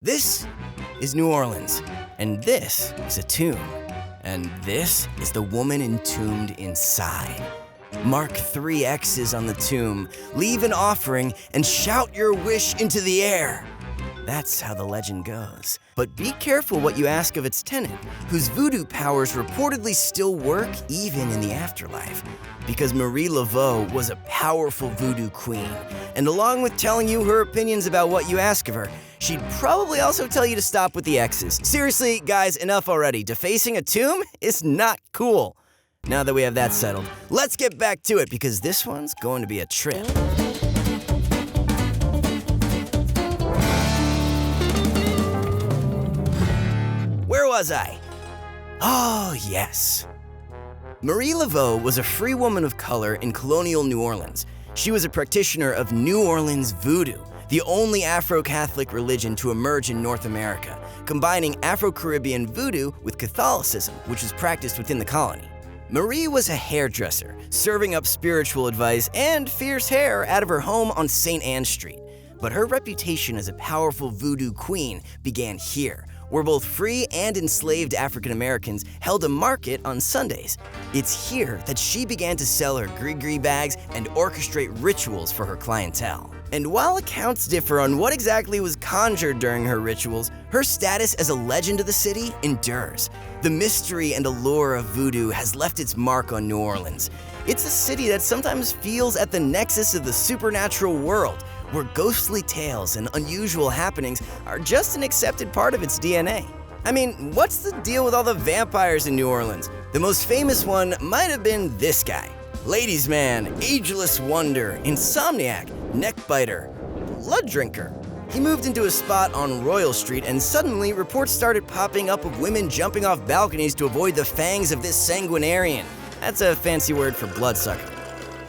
This is New Orleans, and this is a tomb, and this is the woman entombed inside. Mark 3 X's on the tomb, leave an offering, and shout your wish into the air. That's how the legend goes. But be careful what you ask of its tenant, whose voodoo powers reportedly still work even in the afterlife. Because Marie Laveau was a powerful voodoo queen, and along with telling you her opinions about what you ask of her, she'd probably also tell you to stop with the X's. Seriously, guys, enough already. Defacing a tomb is not cool. Now that we have that settled, let's get back to it because this one's going to be a trip. Where was I? Oh, yes. Marie Laveau was a free woman of color in colonial New Orleans. She was a practitioner of New Orleans voodoo, the only Afro-Catholic religion to emerge in North America, combining Afro-Caribbean voodoo with Catholicism, which was practiced within the colony. Marie was a hairdresser, serving up spiritual advice and fierce hair out of her home on St. Anne Street. But her reputation as a powerful voodoo queen began here, where both free and enslaved African Americans held a market on Sundays. It's here that she began to sell her gris-gris bags and orchestrate rituals for her clientele. And while accounts differ on what exactly was conjured during her rituals, her status as a legend of the city endures. The mystery and allure of voodoo has left its mark on New Orleans. It's a city that sometimes feels at the nexus of the supernatural world, where ghostly tales and unusual happenings are just an accepted part of its DNA. I mean, what's the deal with all the vampires in New Orleans? The most famous one might have been this guy. Ladies' man, ageless wonder, insomniac, neckbiter, blood drinker. He moved into a spot on Royal Street and suddenly reports started popping up of women jumping off balconies to avoid the fangs of this sanguinarian. That's a fancy word for bloodsucker.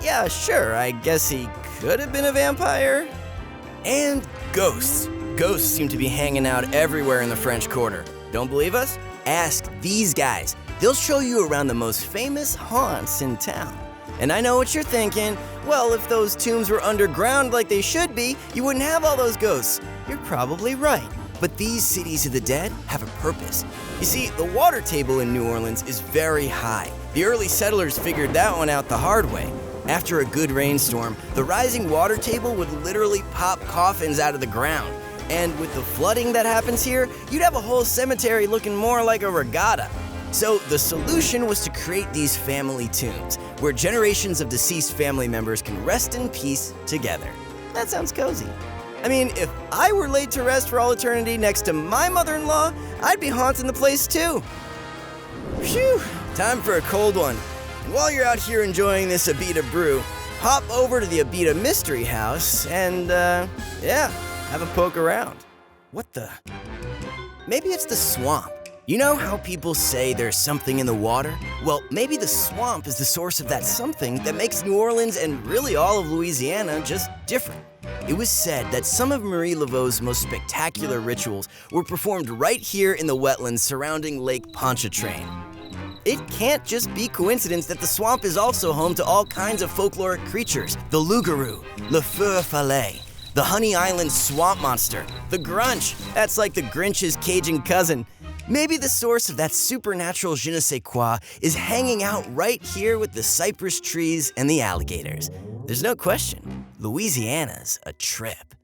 Yeah, sure, I guess he could have been a vampire. And ghosts. Ghosts seem to be hanging out everywhere in the French Quarter. Don't believe us? Ask these guys. They'll show you around the most famous haunts in town. And I know what you're thinking. Well, if those tombs were underground like they should be, you wouldn't have all those ghosts. You're probably right. But these cities of the dead have a purpose. You see, the water table in New Orleans is very high. The early settlers figured that one out the hard way. After a good rainstorm, the rising water table would literally pop coffins out of the ground. And with the flooding that happens here, you'd have a whole cemetery looking more like a regatta. So the solution was to create these family tombs, where generations of deceased family members can rest in peace together. That sounds cozy. I mean, if I were laid to rest for all eternity next to my mother-in-law, I'd be haunting the place too. Phew, time for a cold one. And while you're out here enjoying this Abita brew, hop over to the Abita Mystery House and, have a poke around. What the? Maybe it's the swamp. You know how people say there's something in the water? Well, maybe the swamp is the source of that something that makes New Orleans and really all of Louisiana just different. It was said that some of Marie Laveau's most spectacular rituals were performed right here in the wetlands surrounding Lake Pontchartrain. It can't just be coincidence that the swamp is also home to all kinds of folkloric creatures. The loup-garou, le feu-follet, the Honey Island swamp monster, the grunch, that's like the Grinch's Cajun cousin. Maybe the source of that supernatural je ne sais quoi is hanging out right here with the cypress trees and the alligators. There's no question, Louisiana's a trip.